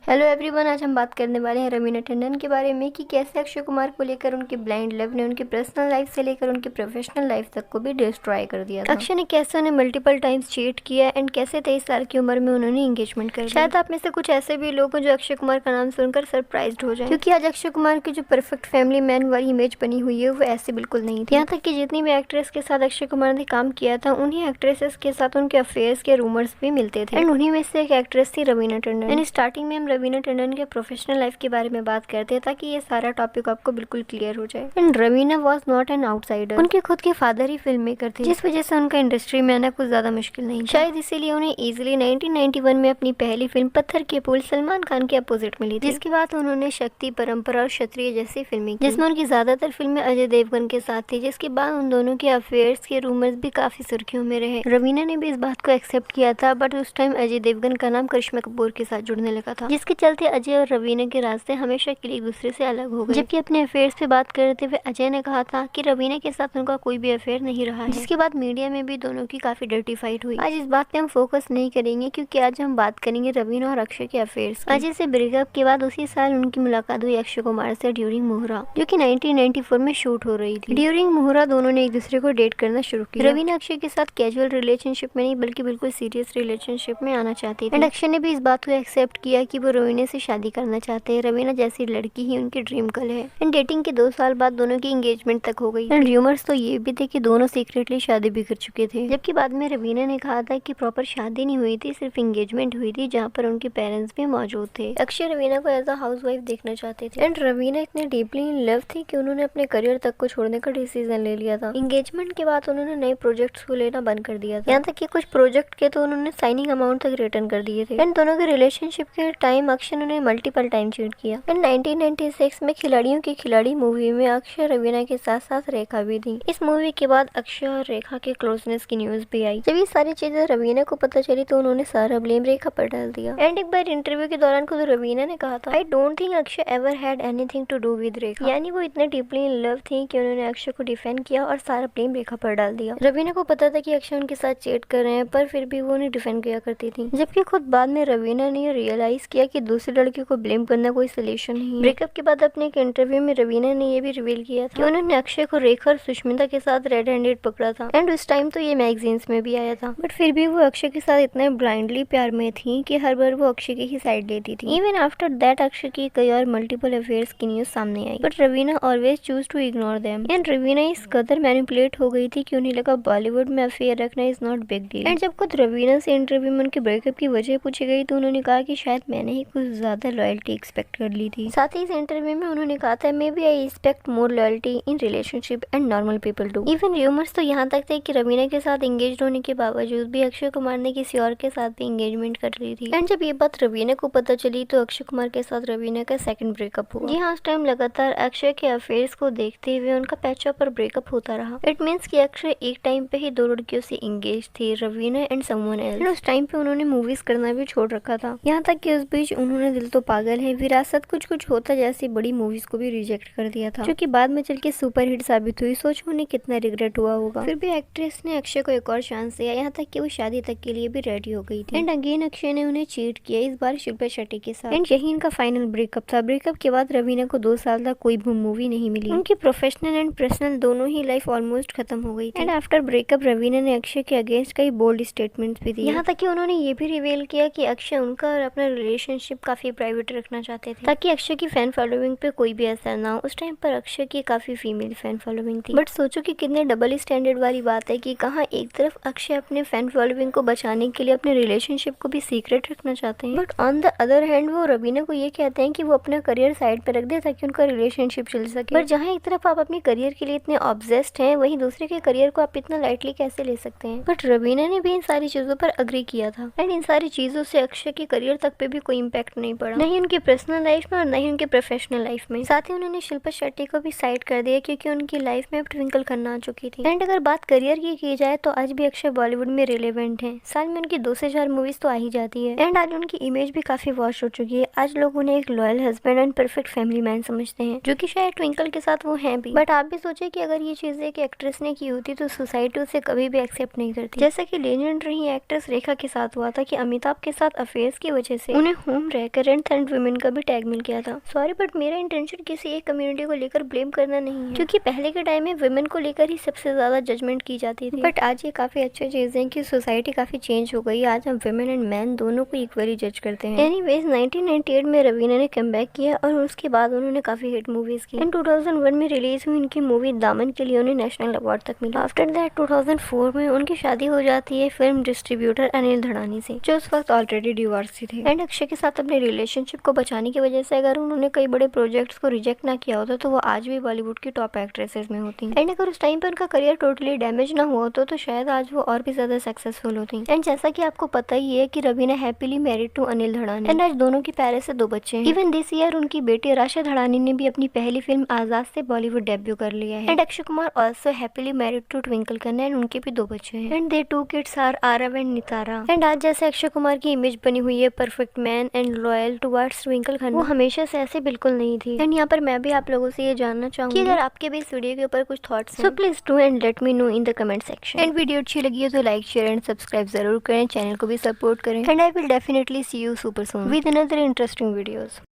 Hello everyone, आज हम बात करने वाले हैं रवीना टंडन के बारे में कि कैसे अक्षय कुमार को लेकर उनकी ब्लाइंड लव ने उनकी पर्सनल लाइफ से लेकर उनकी प्रोफेशनल लाइफ तक को भी डिस्ट्रॉय कर दिया था। अक्षय ने कैसे उन्हें मल्टीपल टाइम्स चीट किया एंड कैसे 23 साल की उम्र में उन्होंने एंगेजमेंट कर लिया। शायद आप में से कुछ ऐसे भी लोग हैं जो अक्षय कुमार का नाम सुनकर सरप्राइज्ड हो जाए, क्योंकि आज अक्षय कुमार की जो परफेक्ट फैमिली मैन वाली इमेज बनी हुई है वो ऐसे बिल्कुल नहीं थी। यहाँ तक कि जितनी भी एक्ट्रेस के साथ अक्षय कुमार ने काम किया था उन्हीं एक्ट्रेसेस के साथ उनके अफेयर्स के रूमर्स भी मिलते थे एंड उन्हीं में से एक एक्ट्रेस थी रवीना टंडन। स्टार्टिंग में हम रवीना टंडन के प्रोफेशनल लाइफ के बारे में बात करते हैं ताकि ये सारा टॉपिक आपको बिल्कुल क्लियर हो जाए। And Raveena was not an outsider. उनके खुद के फादर ही फिल्म मेकर थे, जिस वजह से उनका इंडस्ट्री में आना कुछ ज्यादा मुश्किल नहीं था। शायद इसीलिए उन्हें इजीली 1991 में अपनी पहली फिल्म पत्थर के पुल सलमान खान के अपोजिट मिली थी, जिसके बाद उन्होंने शक्ति, परंपरा और क्षत्रिय जैसी फिल्में की, जिसमें उनकी ज्यादातर फिल्में अजय देवगन के साथ थी, जिसके बाद उन दोनों के अफेयर्स के रूमर्स भी काफी सुर्खियों में रहे। रवीना ने भी इस बात को एक्सेप्ट किया था, बट उस टाइम अजय देवगन का नाम करिश्मा कपूर के साथ जुड़ने लगा था, जिसके चलते अजय और रवीना के रास्ते हमेशा के लिए एक दूसरे से अलग हो गए। जबकि अपने अफेयर्स पे बात करते हुए अजय ने कहा था कि रवीना के साथ उनका कोई भी अफेयर नहीं रहा है, जिसके बाद मीडिया में भी दोनों की काफी डर्टी फाइट हुई। आज इस बात पे हम फोकस नहीं करेंगे, क्योंकि आज हम बात करेंगे रवीना और अक्षय के अफेयर्स की। अजय से ब्रेकअप के बाद उसी साल उनकी मुलाकात हुई अक्षय कुमार से ड्यूरिंग मुहरा, जो कि 1994 में शूट हो रही थी। ड्यूरिंग मुहरा दोनों ने एक दूसरे को डेट करना शुरू किया। रवीना अक्षय के साथ कैजुअल रिलेशनशिप में नहीं बल्कि बिल्कुल सीरियस रिलेशनशिप में आना चाहती थी एंड अक्षय ने भी इस बात को एक्सेप्ट किया कि वो रवीना से शादी करना चाहते हैं। रवीना जैसी लड़की ही उनकी ड्रीम गर्ल है एंड डेटिंग के 2 साल बाद दोनों की एंगेजमेंट तक हो गई एंड र्यूमर्स तो ये भी थे कि दोनों सीक्रेटली शादी भी कर चुके थे, जबकि बाद में रवीना ने कहा था कि प्रॉपर शादी नहीं हुई थी, सिर्फ एंगेजमेंट हुई थी जहाँ पर उनके पेरेंट्स भी मौजूद थे। अक्षय रवीना को एज अ हाउसवाइफ देखना चाहते थे एंड रवीना इतनी डीपली इन लव थी कि उन्होंने अपने करियर तक को छोड़ने का डिसीजन ले लिया था। एंगेजमेंट के बाद उन्होंने नए प्रोजेक्ट्स को लेना बंद कर दिया था, यहाँ तक कि कुछ प्रोजेक्ट के तो उन्होंने साइनिंग अमाउंट तक रिटर्न कर दिए थे एंड दोनों के रिलेशनशिप के टाइम अक्षय ने मल्टीपल टाइम चीट किया एंड 1996 में खिलाड़ियों की खिलाड़ी मूवी में अक्षय रवीना के साथ साथ रेखा भी थी। इस मूवी के बाद अक्षय और रेखा के क्लोजनेस की न्यूज भी आई। जब ये सारी चीजें रवीना को पता चली तो उन्होंने सारा ब्लेम रेखा पर डाल दिया एंड एक बार इंटरव्यू के दौरान खुद रवीना ने कहा था, I don't think Akshay ever had anything to do with Rekha, यानी वो इतने डीपली इन लव थी कि उन्होंने अक्षय को डिफेंड किया और सारा ब्लेम रेखा पर डाल दिया। रवीना को पता था कि अक्षय उनके साथ चेट कर रहे हैं, पर फिर भी वो उन्हें डिफेंड किया करती थी, जबकि खुद बाद में रवीना ने रियलाइज किया कि दूसरी लड़की को ब्लेम करना कोई सोल्यूशन नहीं है। ब्रेकअप के बाद अपने एक इंटरव्यू में रवीना ने ये भी रिवील किया था कि उन्होंने अक्षय को रेखा और सुष्मिता के साथ रेड हैंडेड पकड़ा था एंड उस टाइम तो ये मैगजीन्स में भी आया था, बट फिर भी वो अक्षय के साथ इतने ब्लाइंडली प्यार में थी कि हर बार वो अक्षय की ही साइड लेती थी। इवन आफ्टर दैट अक्षय की कई और मल्टीपल अफेयर्स की न्यूज सामने आई, but Raveena always choose to ignore them and Raveena इस कदर मैनिपुलेट हो गई थी कि उन्हें लगा बॉलीवुड में अफेयर रखना is not big deal. And जब खुद रवीना से इंटरव्यू में उनके ब्रेकअप की वजह पूछी गई तो उन्होंने कहा कि शायद मैंने ही कुछ ज्यादा लॉयल्टी एक्सपेक्ट कर ली थी। साथ ही इस इंटरव्यू में उन्होंने कहा था, maybe I expect more loyalty in relationship and normal people too. Even rumours तो यहाँ तक थे कि रवीना के साथ एंगेज होने के बावजूद भी अक्षय कुमार ने किसी और के साथ भी एंगेजमेंट कर ली थी एंड जब ये बात रवीना को पता चली तो अक्षय कुमार के साथ रवीना का सेकंड ब्रेकअप हुआ। जी हाँ, उस टाइम लगातार अक्षय के अफेयर्स को देखते हुए उनका पैचअप और ब्रेकअप होता रहा। इट मीन्स कि अक्षय एक टाइम पे ही 2 लड़कियों से एंगेज थे, रवीना एंड समवन एल्स। उस टाइम पे उन्होंने मूवीज करना भी छोड़ रखा था, यहाँ तक कि उस बीच उन्होंने दिल तो पागल है, विरासत, कुछ कुछ होता जैसी बड़ी मूवीज को भी रिजेक्ट कर दिया था, जो कि बाद में चल के सुपर हिट साबित हुई। सोचो उन्हें कितना रिग्रेट हुआ होगा। फिर भी एक्ट्रेस ने अक्षय को एक और चांस दिया, यहाँ तक कि वो शादी तक के लिए भी रेडी हो गई थी एंड अगेन अक्षय ने उन्हें चीट किया, इस बार शिल्पा शेट्टी के साथ एंड यही इनका फाइनल ब्रेकअप था। ब्रेकअप के बाद रवीना को 2 साल तक कोई भी मूवी नहीं मिली। उनकी प्रोफेशनल एंड पर्सनल दोनों ही लाइफ ऑलमोस्ट खत्म हो गई थी एंड आफ्टर ब्रेकअप रवीना ने अक्षय के अगेंस्ट कई बोल्ड स्टेटमेंट्स भी दिए, यहाँ तक कि उन्होंने ये भी रिवील किया कि अक्षय उनका और अपना रिलेशनशिप काफी प्राइवेट रखना चाहते थे ताकि अक्षय की फैन फॉलोइंग पे कोई भी असर ना हो। उस टाइम पर अक्षय की काफी फीमेल फैन फॉलोइंग थी, बट सोचो कि कितने डबल स्टैंडर्ड वाली बात है कि कहाँ एक तरफ अक्षय अपने फैन फॉलोइंग को बचाने के लिए अपने रिलेशनशिप को भी सीक्रेट रखना चाहते हैं, but on the other hand वो रवीना को ये कहते हैं कि वो अपना करियर साइड पे रख दे ताकि उनका रिलेशनशिप चल सके। पर जहाँ एक तरफ आप अपने करियर के लिए इतने ऑब्सेस्ड हैं, वहीं दूसरे के करियर को आप इतना लाइटली कैसे ले सकते हैं। बट रवीना ने भी इन सारी चीजों पर अग्री किया था एंड इन सारी चीजों से अक्षय के करियर तक पे भी कोई इम्पैक्ट नहीं पड़ा, नहीं उनकी पर्सनल लाइफ में और नहीं उनके प्रोफेशनल लाइफ में। साथ ही उन्होंने शिल्पा शेट्टी को भी साइड कर दिया क्योंकि उनकी लाइफ में अब ट्विंकल खन्ना आ चुकी थी। एंड अगर बात करियर की जाए तो आज भी अक्षय बॉलीवुड में रिलेवेंट है, साल में उनकी 2 से 4 मूवीज तो आ ही जाती है एंड आज उनकी इमेज भी काफी वॉश हो चुकी है। आज लोग उन्हें एक loyal husband and perfect family man समझते हैं, जो कि शायद ट्विंकल के साथ वो हैं भी। बट आप भी सोचे कि अगर ये चीजें एक एक्ट्रेस ने की होती तो सोसाइटी उसे कभी भी एक्सेप्ट नहीं करती, जैसा कि लेजेंड रही एक्ट्रेस रेखा के साथ हुआ था कि अमिताभ के साथ अफेयर्स की वजह से उन्हें होम रहकर एंड वुमेन का भी टैग मिल गया था। सॉरी बट मेरा इंटेंशन किसी एक कम्युनिटी को लेकर ब्लेम करना नहीं है, क्योंकि पहले के टाइम में वुमेन को लेकर ही सबसे ज्यादा जजमेंट की जाती थी। बट आज ये काफी अच्छी चीज है कि सोसाइटी काफी चेंज हो गई। आज हम वुमेन एंड मैन दोनों को इक्वली जज करते हैं। एनीवेज 1998 में रवीना ने कमबैक किया और उसके बाद उन्होंने काफी हिट मूवीज की। 2001 में रिलीज हुई उनकी मूवी दामन के लिए उन्हें नेशनल अवार्ड तक मिला। आफ्टर दैट 2004 में उनकी शादी हो जाती है फिल्म डिस्ट्रीब्यूटर अनिल धड़ानी से, जो उस वक्त ऑलरेडी डिवोर्सी थे। एंड अक्षय के साथ अपने रिलेशनशिप को बचाने की वजह से अगर उन्होंने कई बड़े प्रोजेक्ट्स को रिजेक्ट ना किया होता तो वो आज भी बॉलीवुड की टॉप एक्ट्रेसेस में होती। एंड अगर उस टाइम पर उनका करियर टोटली डैमेज ना हुआ होता तो शायद आज वो और भी ज्यादा सक्सेसफुल होती। एंड जैसा कि आपको पता ही है कि Raveena happily married to Anil Thadani and आज दोनों की पेरिस से 2 बच्चे हैं। इवन दिस ईयर उनकी बेटी राशा धड़ानी ने भी अपनी पहली फिल्म आजाद से बॉलीवुड डेब्यू कर लिया है। And Akshay Kumar also happily married to Twinkle Khanna and उनके भी 2 बच्चे हैं। And their 2 kids are Aarav and Nitara. And आज जैसे अक्षय कुमार की इमेज बनी हुई है perfect man and loyal towards Twinkle Khanna, वो हमेशा से ऐसे बिल्कुल नहीं थी। एंड यहाँ पर मैं भी आप लोगों से ये जानना चाहूंगी कि अगर आपके भी इस वीडियो के ऊपर कुछ थॉट्स हैं, so please do and let me know in the comment section. And video अच्छी लगी है तो लाइक शेयर एंड सब्सक्राइब जरूर करें, चैनल को भी सपोर्ट करें। And I will definitely see you super soon with another interesting videos.